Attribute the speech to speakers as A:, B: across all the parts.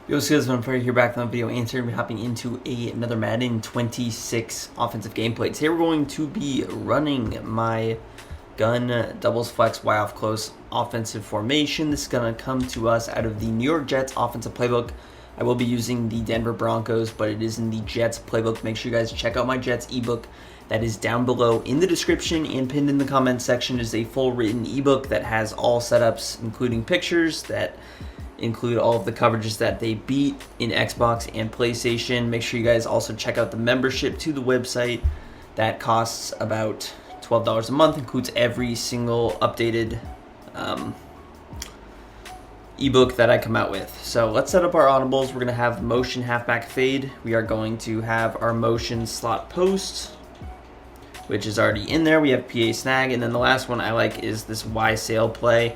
A: Yo, guys, I'm here back on the video answer. We're hopping into another Madden 26 offensive gameplay. Today we're going to be running my gun doubles flex Y off close offensive formation. This is going to come to us out of the New York Jets offensive playbook. I will be using the Denver Broncos, but it is in the Jets playbook. Make sure you guys check out my Jets ebook. That is down below in the description and pinned in the comments section. It is a full written ebook that has all setups, including pictures that include all of the coverages that they beat in Xbox and PlayStation. Make sure you guys also check out the membership to the website. That costs about $12 a month, includes every single updated ebook that I come out with. So let's set up our audibles. We're going to have motion halfback fade. We are going to have our motion slot post, which is already in there. We have PA snag, and then the last one I like is this Y sail play.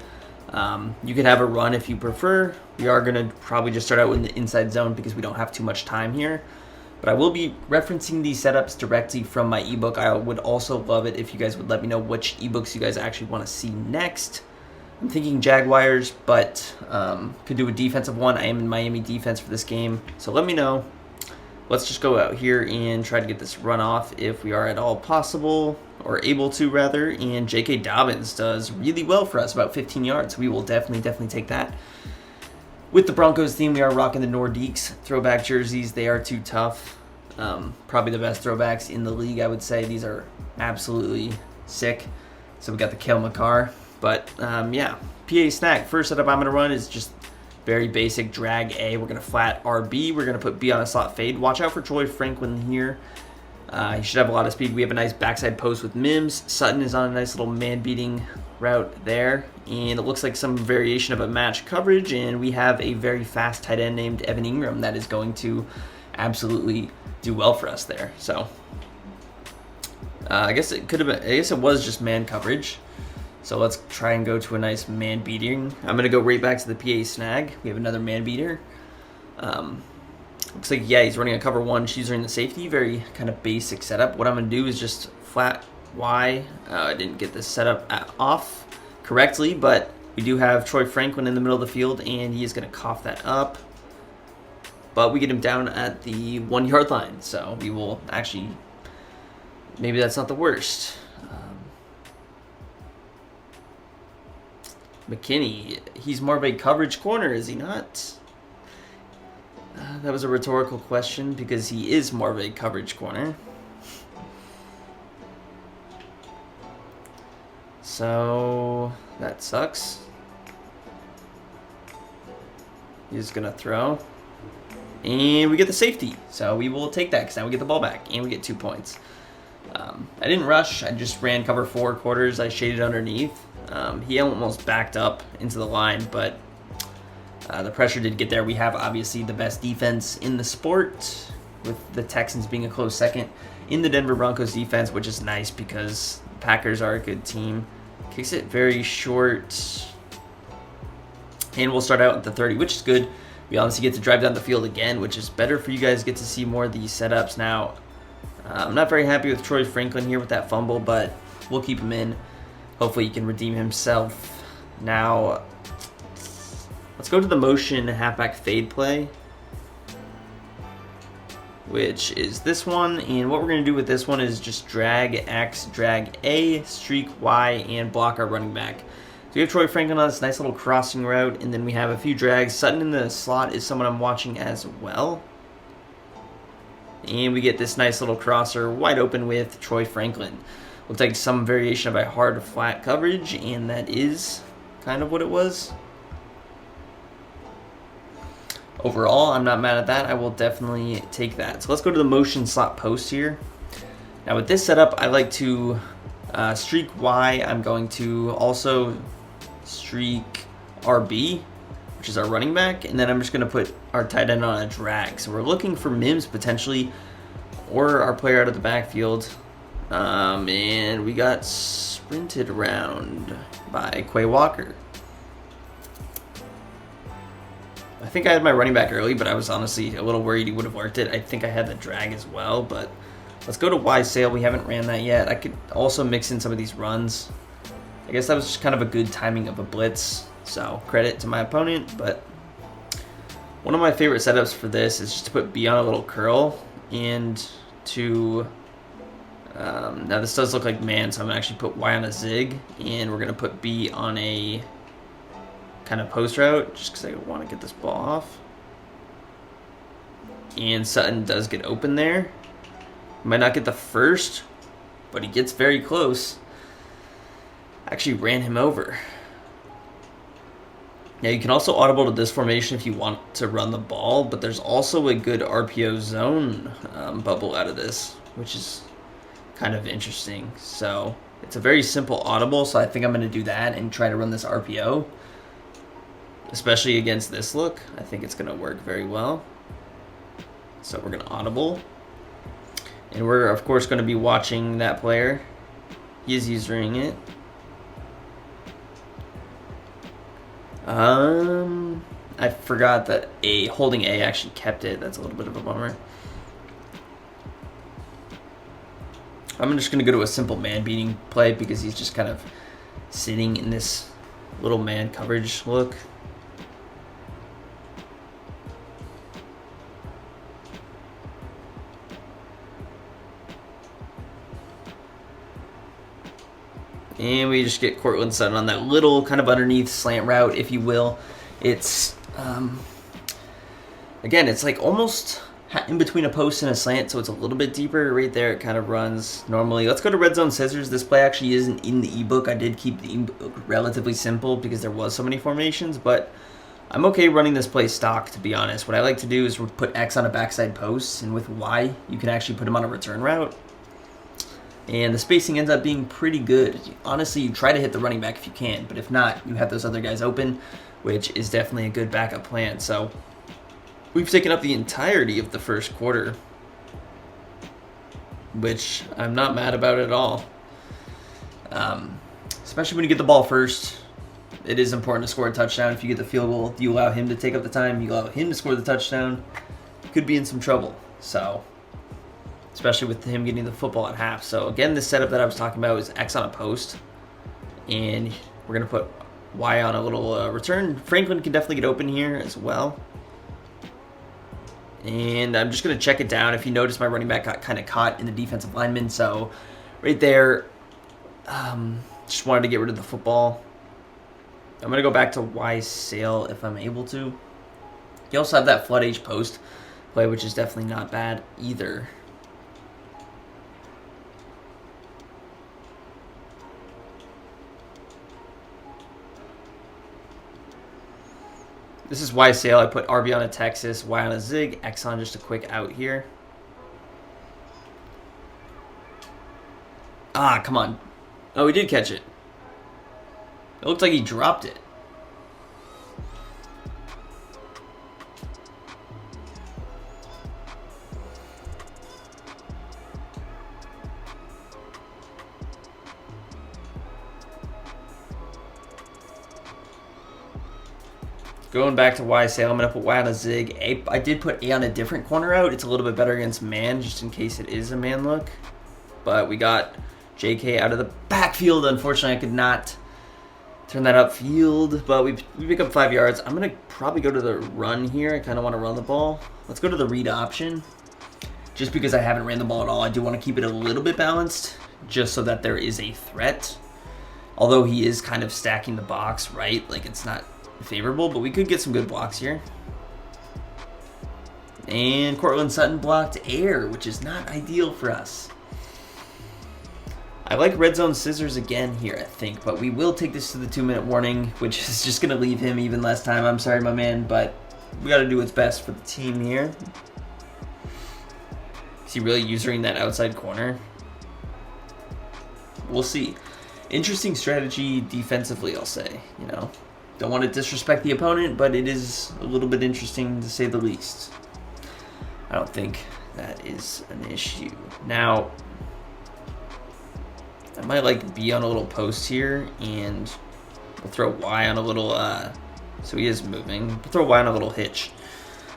A: You could have a run if you prefer. We are going to probably just start out in the inside zone because we don't have too much time here. But I will be referencing these setups directly from my ebook. I would also love it if you guys would let me know which ebooks you guys actually want to see next. I'm thinking Jaguars, but could do a defensive one. I am in Miami defense for this game, so let me know. Let's just go out here and try to get this run off if we are at all possible, or able to rather. And J.K. Dobbins does really well for us, about 15 yards. We will definitely take that. With the Broncos theme, we are rocking the Nordiques throwback jerseys. They are too tough. Probably the best throwbacks in the league, I would say. These are absolutely sick. So we got the Kel McCarr. But yeah, PA snack. First setup I'm going to run is just very basic drag A. We're going to flat RB. We're going to put B on a slot fade. Watch out for Troy Franklin here. He should have a lot of speed. We have a nice backside post with Mims. Sutton is on a nice little man-beating route there. And it looks like some variation of a match coverage. And we have a very fast tight end named Evan Ingram that is going to absolutely do well for us there. So I guess it could have been, I guess it was just man coverage. So let's try and go to a nice man beating. I'm going to go right back to the PA snag. We have another man beater. Looks like, yeah, he's running a cover one. She's running the safety. Very kind of basic setup. What I'm going to do is just flat Y. I didn't get this setup off correctly, but we do have Troy Franklin in the middle of the field, and he is going to cough that up. But we get him down at the 1 yard line, so we will actually, maybe that's not the worst. McKinney, he's more of a coverage corner, is he not? That was a rhetorical question because he is more of a coverage corner. So that sucks. He's going to throw. And we get the safety. So we will take that because now we get the ball back and we get 2 points. I didn't rush. I just ran cover 4 quarters. I shaded underneath. He almost backed up into the line, but the pressure did get there. We have obviously the best defense in the sport, with the Texans being a close second in the Denver Broncos defense, which is nice because the Packers are a good team. Kicks it very short, and we'll start out at the 30, which is good. We obviously get to drive down the field again, which is better for you guys. Get to see more of these setups now. I'm not very happy with Troy Franklin here with that fumble, but we'll keep him in. Hopefully he can redeem himself. Now, let's go to the motion halfback fade play, which is this one. And what we're going to do with this one is just drag X, drag A, streak Y, and block our running back. So we have Troy Franklin on this nice little crossing route, and then we have a few drags. Sutton in the slot is someone I'm watching as well. And we get this nice little crosser wide open with Troy Franklin. Looks like some variation of a hard flat coverage, and that is kind of what it was. Overall, I'm not mad at that. I will definitely take that. So let's go to the motion slot post here. Now with this setup, I like to streak Y. I'm going to also streak RB, which is our running back, and then I'm just going to put our tight end on a drag. So we're looking for Mims potentially, or our player out of the backfield. And we got sprinted around by Quay Walker. I think I had my running back early, but I was honestly a little worried he would have worked it. I think I had the drag as well, but let's go to Y sail. We haven't ran that yet. I could also mix in some of these runs. I guess that was just kind of a good timing of a blitz. So credit to my opponent, but One of my favorite setups for this is just to put B on a little curl and to... now this does look like man, so I'm going to actually put Y on a zig, and we're going to put B on a kind of post route, just because I want to get this ball off. And Sutton does get open there. Might not get the first, but he gets very close. Actually ran him over. Now you can also audible to this formation if you want to run the ball, but there's also a good RPO zone bubble out of this, which is kind of interesting. So it's a very simple audible, so I think I'm going to do that and try to run this RPO. Especially against this look, I think it's going to work very well. So we're going to audible. And we're, of course, going to be watching that player. He is using it. I forgot that holding A actually kept it. That's a little bit of a bummer. I'm just going to go to a simple man beating play because he's just kind of sitting in this little man coverage look. And we just get Cortland Sutton on that little kind of underneath slant route, if you will. It's, again, it's like almost in between a post and a slant, so it's a little bit deeper. Right there, it kind of runs normally. Let's go to red zone scissors. This play actually isn't in the ebook. I did keep the ebook relatively simple because there was so many formations, but I'm okay running this play stock, to be honest. What I like to do is put X on a backside post, and with Y, you can actually put him on a return route. And the spacing ends up being pretty good. Honestly, you try to hit the running back if you can, but if not, you have those other guys open, which is definitely a good backup plan. So we've taken up the entirety of the first quarter, which I'm not mad about at all. Especially when you get the ball first. It is important to score a touchdown. If you get the field goal, you allow him to take up the time, you allow him to score the touchdown, you could be in some trouble. So, especially with him getting the football at half. So again, the setup that I was talking about is X on a post, and we're going to put Y on a little return. Franklin can definitely get open here as well. And I'm just going to check it down. If you notice, my running back got kind of caught in the defensive lineman. So right there, just wanted to get rid of the football. I'm going to go back to Y sail if I'm able to. You also have that flood H post play, which is definitely not bad either. This is Y sail. I put RB on a Texas, Y on a zig, X on just a quick out here. Ah, come on. Oh, he did catch it. It looked like he dropped it. Going back to Y sail, I'm going to put Y on a zig. I did put A on a different corner out. It's a little bit better against man, just in case it is a man look. But we got JK out of the backfield. Unfortunately, I could not turn that upfield, but we pick up 5 yards. I'm going to probably go to the run here. I kind of want to run the ball. Let's go to the read option. Just because I haven't ran the ball at all, I do want to keep it a little bit balanced, just so that there is a threat. Although he is kind of stacking the box, right? Like, it's not favorable, but we could get some good blocks here. And Cortland Sutton blocked air, which is not ideal for us. I like red zone scissors again here, I think, but we will take this to the 2-minute warning, which is just going to leave him even less time. I'm sorry, my man, but we got to do what's best for the team here. Is he really using that outside corner? We'll see. Interesting strategy defensively, I'll say, you know. Don't want to disrespect the opponent, but it is a little bit interesting to say the least. I don't think that is an issue. Now, I might like be on a little post here, and we'll throw Y on a little, so he is moving. We'll throw Y on a little hitch.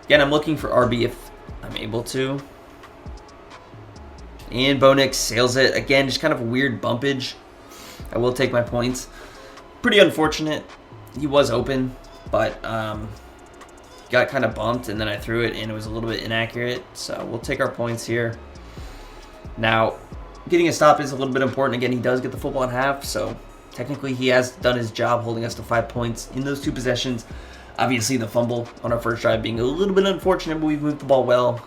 A: Again, I'm looking for RB if I'm able to. And Bo Nix sails it. Again, just kind of a weird bumpage. I will take my points. Pretty unfortunate. He was open, but kind got kind of bumped, and then I threw it, and it was a little bit inaccurate. So we'll take our points here. Now, getting a stop is a little bit important. Again, he does get the football at half, so technically he has done his job holding us to 5 points in those 2 possessions. Obviously, the fumble on our first drive being a little bit unfortunate, but we've moved the ball well.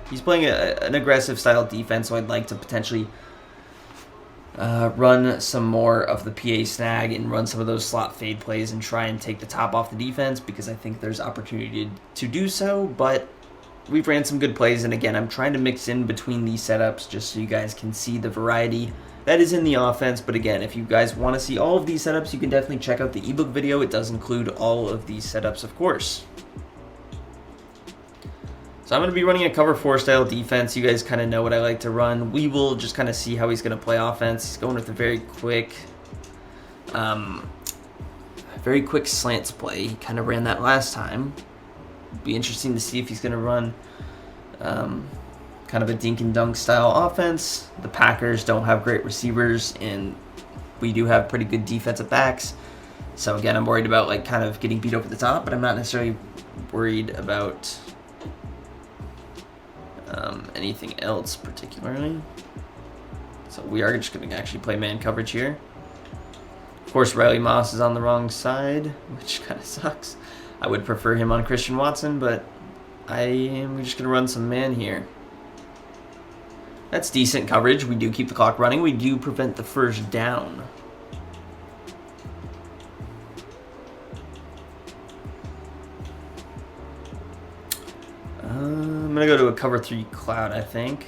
A: He's playing an aggressive style defense, so I'd like to potentially run some more of the PA snag and run some of those slot fade plays and try and take the top off the defense, because I think there's opportunity to do so. But we've ran some good plays, and again, I'm trying to mix in between these setups just so you guys can see the variety that is in the offense. But again, if you guys want to see all of these setups, you can definitely check out the ebook video. It does include all of these setups, of course. So I'm going to be running a cover 4 style defense. You guys kind of know what I like to run. We will just kind of see how he's going to play offense. He's going with a very quick slants play. He kind of ran that last time. Be interesting to see if he's going to run kind of a dink and dunk style offense. The Packers don't have great receivers, and we do have pretty good defensive backs. So again, I'm worried about like kind of getting beat over the top, but I'm not necessarily worried about anything else particularly. So we are just going to actually play man coverage here. Of course, Riley Moss is on the wrong side, which kind of sucks. I would prefer him on Christian Watson, but we're just going to run some man here. That's decent coverage. We do keep the clock running. We do prevent the first down. I'm going to go to a cover 3 cloud, I think.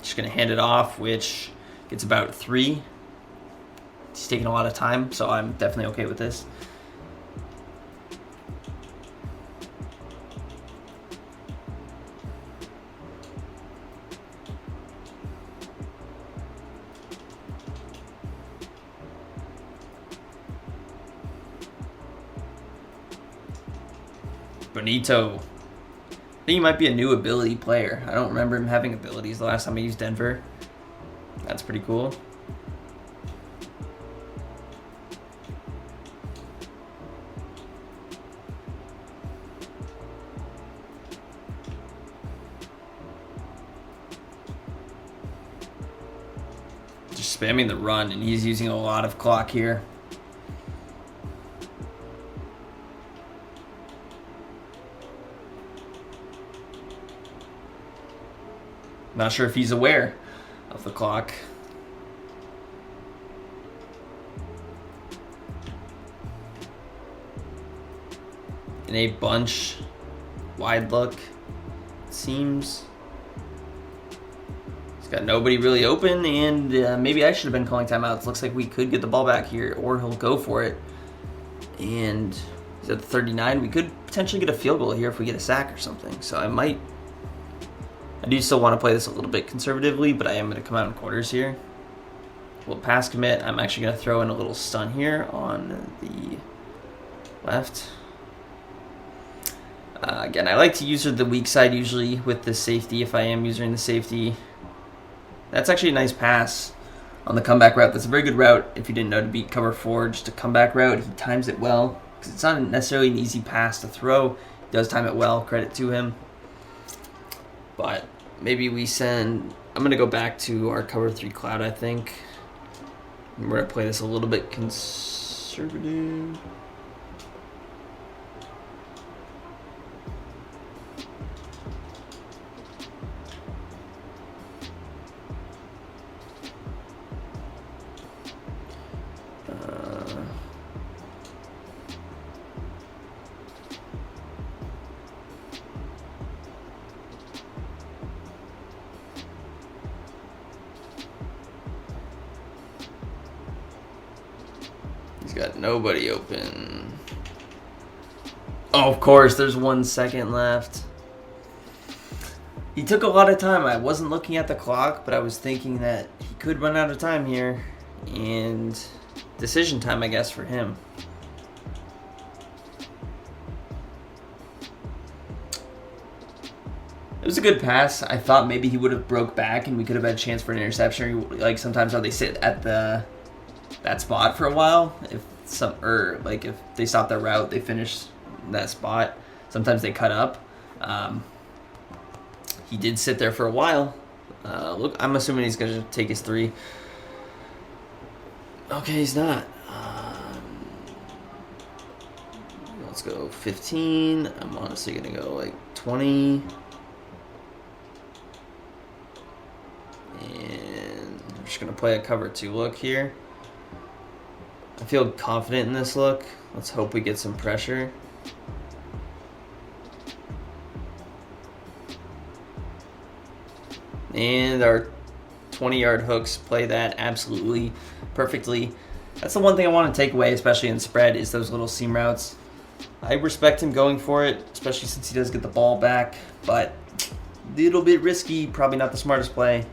A: Just going to hand it off, which gets about 3. He's taking a lot of time, so I'm definitely okay with this. Bonito. I think he might be a new ability player. I don't remember him having abilities the last time I used Denver. That's pretty cool. Just spamming the run, and he's using a lot of clock here. Not sure if he's aware of the clock. In a bunch, wide look, it seems. He's got nobody really open, and maybe I should have been calling timeouts. Looks like we could get the ball back here, or he'll go for it. And he's at the 39. We could potentially get a field goal here if we get a sack or something. So I do still want to play this a little bit conservatively, but I am going to come out in quarters here. We'll pass commit. I'm actually going to throw in a little stun here on the left. Again, I like to use the weak side usually with the safety if I am using the safety. That's actually a nice pass on the comeback route. That's a very good route if you didn't know to beat cover 4. Just a comeback route. He times it well because it's not necessarily an easy pass to throw. He does time it well. Credit to him. But maybe we send... I'm going to go back to our cover 3 cloud, I think. We're going to play this a little bit conservative. He's got nobody open. Oh, of course, there's 1 second left. He took a lot of time. I wasn't looking at the clock, but I was thinking that he could run out of time here. And decision time, I guess, for him. It was a good pass. I thought maybe he would have broke back and we could have had a chance for an interception. Like sometimes how they sit at that spot for a while. If they stop their route, they finish that spot. Sometimes they cut up. He did sit there for a while. Look, I'm assuming he's going to take his 3. Okay, he's not. Let's go 15. I'm honestly going to go like 20. And I'm just going to play a cover 2 look here. I feel confident in this look. Let's hope we get some pressure. And our 20-yard hooks play that absolutely perfectly. That's the one thing I want to take away, especially in spread, is those little seam routes. I respect him going for it, especially since he does get the ball back, but a little bit risky, probably not the smartest play.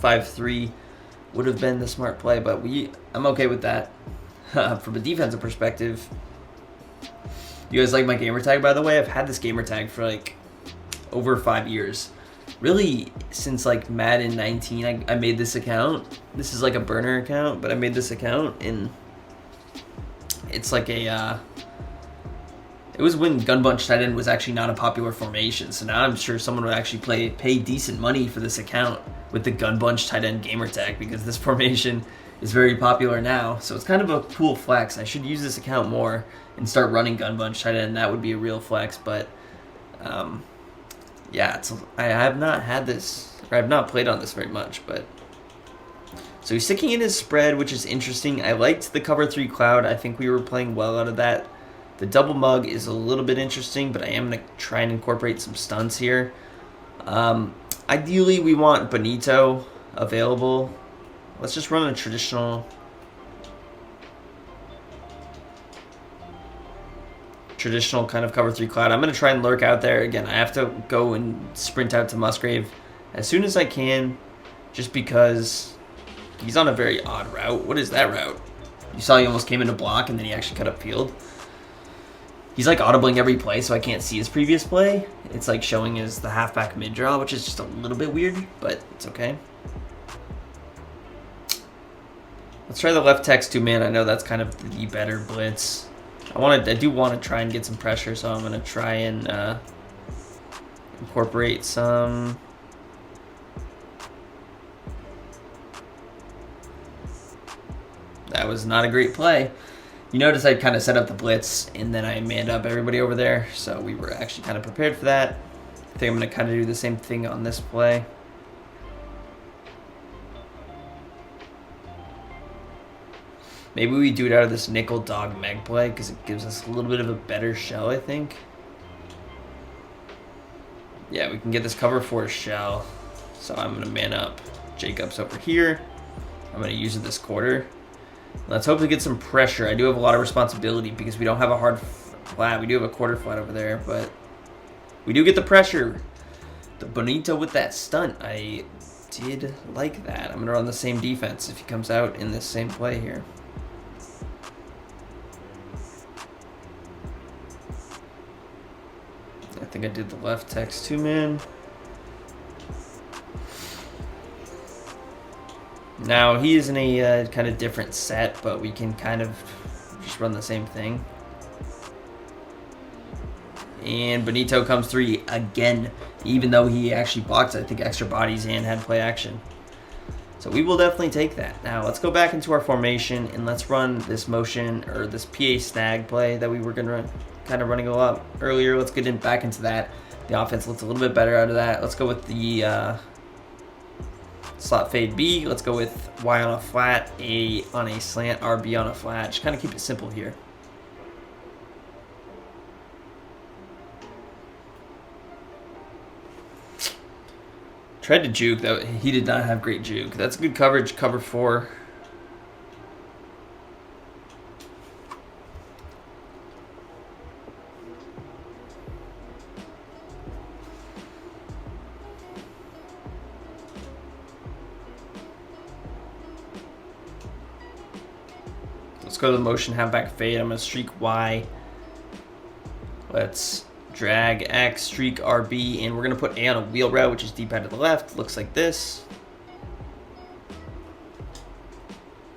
A: 5-3 would have been the smart play, but I'm okay with that. From a defensive perspective, you guys like my gamer tag, by the way? I've had this gamer tag for like over 5 years. Really, since like Madden 19, I made this account. This is like a burner account, but I made this account, and it's like a it was when gun bunch tight end was actually not a popular formation. So now I'm sure someone would actually pay decent money for this account with the gun bunch tight end gamer tag, because this formation is very popular now. So it's kind of a cool flex. I should use this account more and start running gun bunch tight end. That would be a real flex, but yeah, I have not had this, or I have not played on this very much, but so he's sticking in his spread, which is interesting. I liked the cover 3 cloud. I think we were playing well out of that. The double mug is a little bit interesting, but I am going to try and incorporate some stunts here. Ideally, we want Benito available. Let's just run a traditional kind of cover 3 cloud. I'm going to try and lurk out there. Again, I have to go and sprint out to Musgrave as soon as I can, just because he's on a very odd route. What is that route? You saw he almost came into block and then he actually cut up field. He's like audibling every play, so I can't see his previous play. It's like showing as the halfback mid draw, which is just a little bit weird, but it's okay. Let's try the left text 2-man. I know that's kind of the better blitz. I do want to try and get some pressure, so I'm going to try and incorporate some. That was not a great play. You notice I kind of set up the blitz, and then I manned up everybody over there, so we were actually kind of prepared for that. I think I'm going to kind of do the same thing on this play. Maybe we do it out of this nickel dog meg play because it gives us a little bit of a better shell, I think. Yeah, we can get this cover 4 shell. So I'm going to man up Jacobs over here. I'm going to use it this quarter. Let's hope to get some pressure. I do have a lot of responsibility because we don't have a hard flat. We do have a quarter flat over there, but we do get the pressure. The Bonito with that stunt. I did like that. I'm going to run the same defense if he comes out in this same play here. I think I did the left text 2-man. Now he is in a kind of different set, but we can kind of just run the same thing. And Benito comes 3 again, even though he actually blocked, I think, extra bodies and had play action. So we will definitely take that. Now let's go back into our formation and let's run this motion, or this PA snag play that we were going to run, kind of running a lot earlier. Let's get back into that. The offense looks a little bit better out of that. Let's go with the slot fade B. Let's go with Y on a flat, A on a slant, RB on a flat. Just kind of keep it simple here. Tried to juke, though. He did not have great juke. That's good coverage, cover 4. Let's go to the motion halfback fade. I'm going to streak Y. Let's drag X, streak RB, and we're going to put A on a wheel route, which is deep out to the left. Looks like this.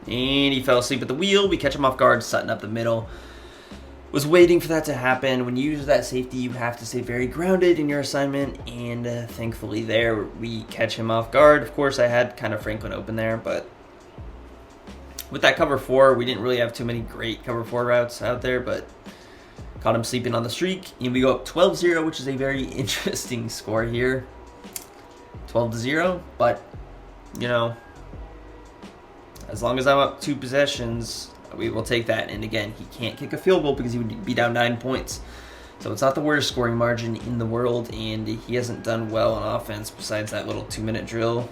A: And he fell asleep at the wheel. We catch him off guard, Sutton up the middle. Was waiting for that to happen. When you use that safety, you have to stay very grounded in your assignment, and thankfully there we catch him off guard. Of course, I had kind of Franklin open there, but with that cover 4, we didn't really have too many great cover 4 routes out there, but caught him sleeping on the streak, and we go up 12-0, which is a very interesting score here. 12-0, but, you know, as long as I'm up 2 possessions, we will take that. And again, he can't kick a field goal because he would be down 9 points. So it's not the worst scoring margin in the world, and he hasn't done well on offense besides that little 2-minute drill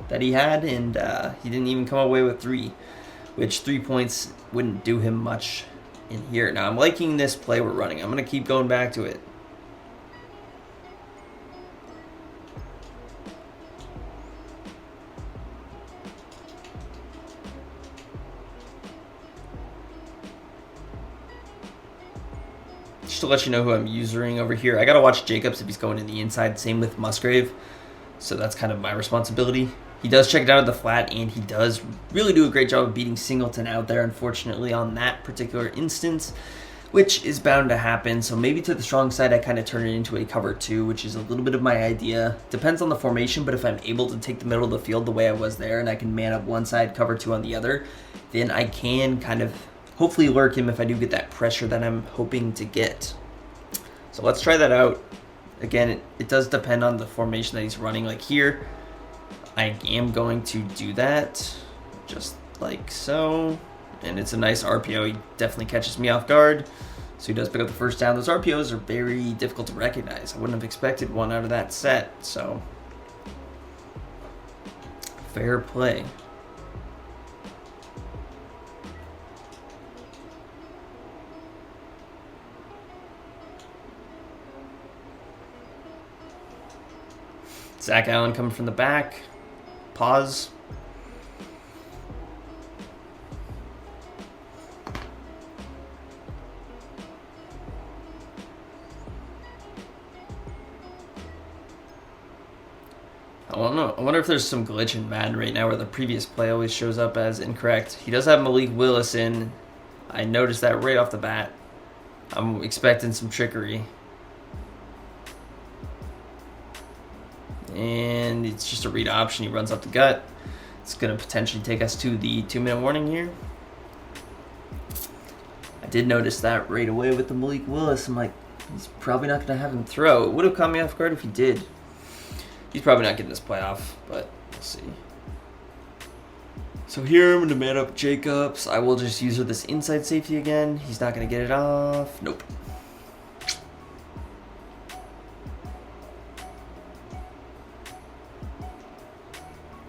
A: that he had, and he didn't even come away with 3, which 3 points wouldn't do him much in here. Now I'm liking this play we're running. I'm going to keep going back to it. Just to let you know who I'm using over here, I got to watch Jacobs if he's going in the inside. Same with Musgrave. So that's kind of my responsibility. He does check it out of the flat, and he does really do a great job of beating Singleton out there, unfortunately, on that particular instance, which is bound to happen. So maybe to the strong side, I kind of turn it into a cover 2, which is a little bit of my idea. Depends on the formation, but if I'm able to take the middle of the field the way I was there, and I can man up one side, cover 2 on the other, then I can kind of hopefully lurk him if I do get that pressure that I'm hoping to get. So let's try that out. Again, it does depend on the formation that he's running. Like here, I am going to do that just like so. And it's a nice RPO. He definitely catches me off guard. So he does pick up the first down. Those RPOs are very difficult to recognize. I wouldn't have expected one out of that set. So fair play. Zach Allen coming from the back. Pause. I don't know. I wonder if there's some glitch in Madden right now where the previous play always shows up as incorrect. He does have Malik Willis in. I noticed that right off the bat. I'm expecting some trickery. And it's just a read option. He runs up the gut. It's going to potentially take us to the 2-minute warning here. I did notice that right away with the Malik Willis. I'm like, he's probably not going to have him throw. It would have caught me off guard if he did. He's probably not getting this play off, but we'll see. So here I'm going to man up Jacobs. I will just use this inside safety again. He's not going to get it off. Nope.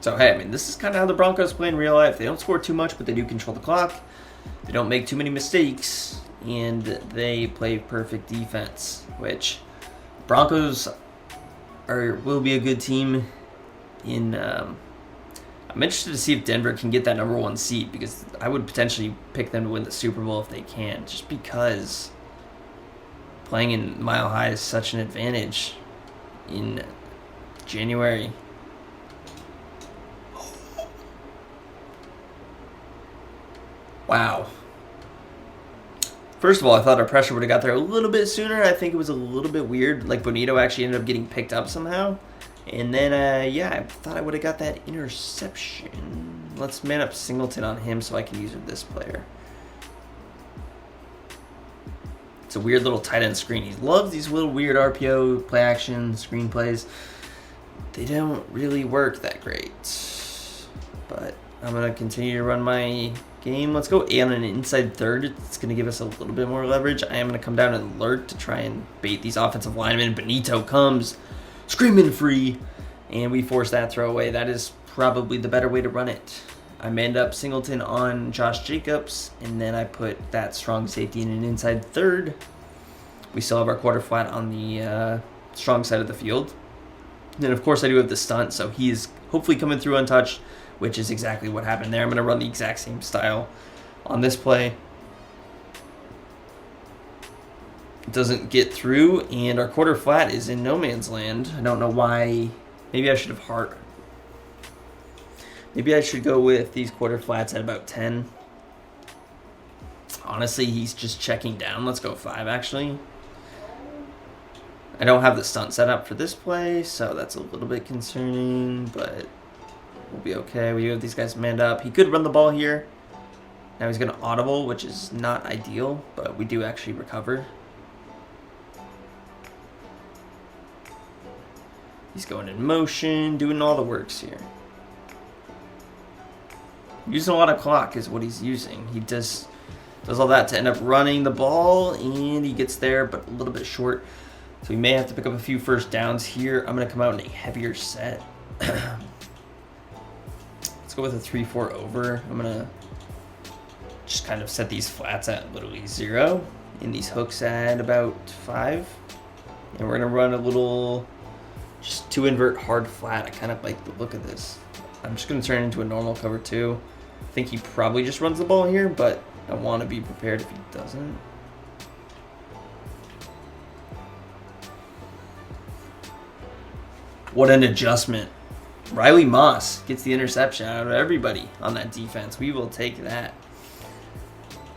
A: So, hey, I mean, this is kind of how the Broncos play in real life. They don't score too much, but they do control the clock. They don't make too many mistakes, and they play perfect defense, which Broncos will be a good team. I'm interested to see if Denver can get that number 1 seed, because I would potentially pick them to win the Super Bowl if they can, just because playing in Mile High is such an advantage in January. Wow. First of all, I thought our pressure would have got there a little bit sooner. I think it was a little bit weird. Like, Bonito actually ended up getting picked up somehow. And then, yeah, I thought I would have got that interception. Let's man up Singleton on him so I can use this player. It's a weird little tight end screen. He loves these little weird RPO, play action, screen plays. They don't really work that great. But I'm going to continue to run my game. Let's go A on an inside third. It's going to give us a little bit more leverage. I am going to come down and lurk to try and bait these offensive linemen. Bonito comes screaming free, and we force that throw away. That is probably the better way to run it. I manned up Singleton on Josh Jacobs, and then I put that strong safety in an inside third. We still have our quarter flat on the strong side of the field. And then, of course, I do have the stunt, so he is hopefully coming through untouched, which is exactly what happened there. I'm going to run the exact same style on this play. doesn't get through, and our quarter flat is in no man's land. I don't know why. Maybe I should have heart. Maybe I should go with these quarter flats at about 10. Honestly, he's just checking down. Let's go 5, actually. I don't have the stunt set up for this play, so that's a little bit concerning, but we'll be okay. We have these guys manned up. He could run the ball here. Now he's going to audible, which is not ideal, but we do actually recover. He's going in motion, doing all the works here. Using a lot of clock is what he's using. He does all that to end up running the ball, and he gets there, but a little bit short. So we may have to pick up a few first downs here. I'm going to come out in a heavier set. Let's go with a 3-4 over. I'm going to just kind of set these flats at literally 0, and these hooks at about 5. And we're going to run a little, just 2 invert hard flat. I kind of like the look of this. I'm just going to turn it into a normal cover 2. I think he probably just runs the ball here, but I want to be prepared if he doesn't. What an adjustment. Riley Moss gets the interception out of everybody on that defense. We will take that.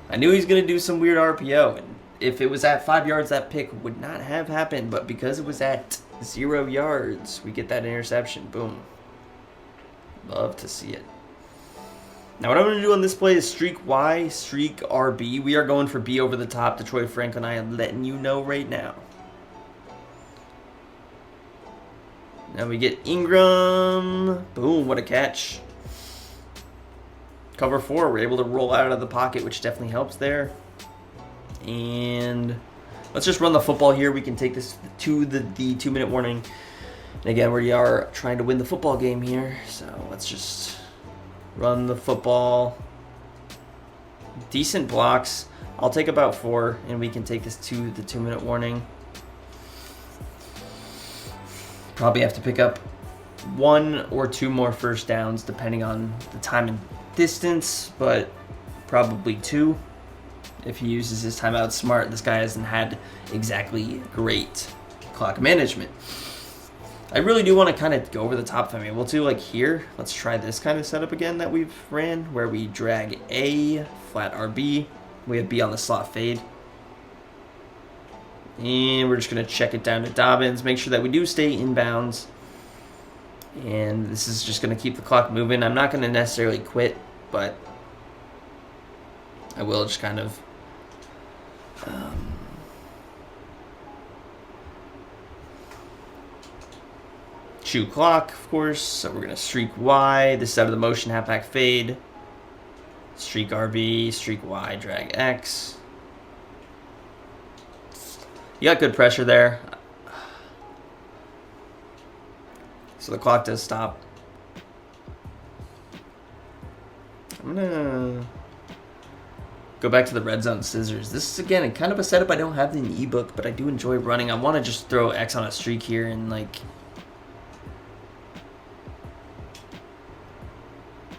A: I knew he was going to do some weird RPO, and if it was at 5 yards, that pick would not have happened, but because it was at 0 yards, we get that interception. Boom. Love to see it. Now what I'm going to do on this play is streak Y, streak RB. We are going for B over the top. Detroit Frank and I am letting you know right now. Now we get Ingram. Boom, what a catch. Cover 4, we're able to roll out of the pocket, which definitely helps there. And let's just run the football here. We can take this to the 2-minute warning. And again, we are trying to win the football game here. So let's just run the football. Decent blocks. I'll take about 4, and we can take this to the 2-minute warning. Probably have to pick up 1 or 2 more first downs depending on the time and distance, but probably 2 if he uses his timeout smart. This guy hasn't had exactly great clock management. I really do want to kind of go over the top if I'm able to. Like here, let's try this kind of setup again that we've ran, where we drag A, flat RB, we have B on the slot fade. And we're just going to check it down to Dobbins, make sure that we do stay inbounds. And this is just going to keep the clock moving. I'm not going to necessarily quit, but I will just kind of chew clock, of course. So we're going to streak Y. This is out of the motion, halfback fade. Streak RB, streak Y, drag X. You got good pressure there. So the clock does stop. I'm going to go back to the red zone scissors. This is, again, kind of a setup I don't have in the ebook, but I do enjoy running. I want to just throw X on a streak here and, like,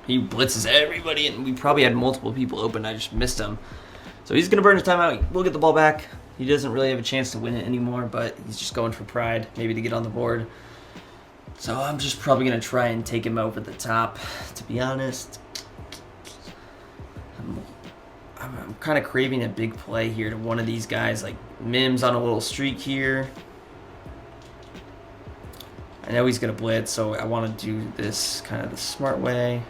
A: he blitzes everybody, and we probably had multiple people open. I just missed him. So he's going to burn his timeout. We'll get the ball back. He doesn't really have a chance to win it anymore, but he's just going for pride, maybe to get on the board. So I'm just probably going to try and take him over the top, to be honest. I'm kind of craving a big play here to one of these guys, like Mims on a little streak here. I know he's going to blitz, so I want to do this kind of the smart way.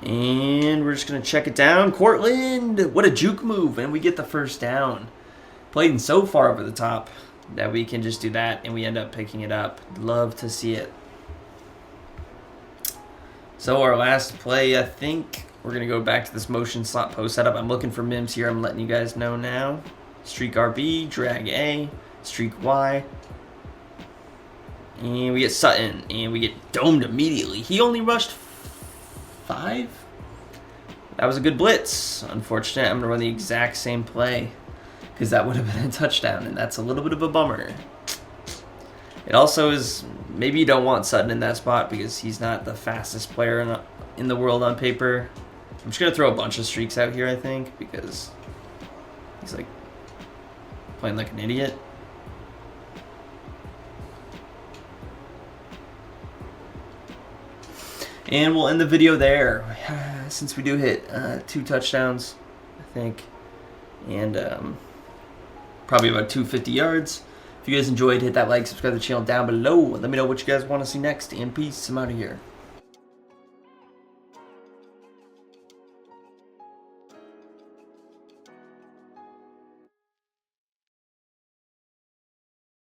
A: And we're just going to check it down. Cortland, what a juke move, and we get the first down. Played so far over the top that we can just do that, and we end up picking it up. Love to see it. So our last play, I think we're going to go back to this motion slot post setup. I'm looking for Mims here. I'm letting you guys know now. Streak RB, drag A, streak Y. And we get Sutton, and we get domed immediately. He only rushed 5? That was a good blitz. Unfortunate, I'm going to run the exact same play because that would have been a touchdown, and that's a little bit of a bummer. It also is, maybe you don't want Sutton in that spot because he's not the fastest player in the world on paper. I'm just gonna throw a bunch of streaks out here, I think, because he's like playing like an idiot. And we'll end the video there, since we do hit 2 touchdowns, I think, and probably about 250 yards. If you guys enjoyed, hit that like, subscribe to the channel down below, and let me know what you guys want to see next. And peace. I'm out of here.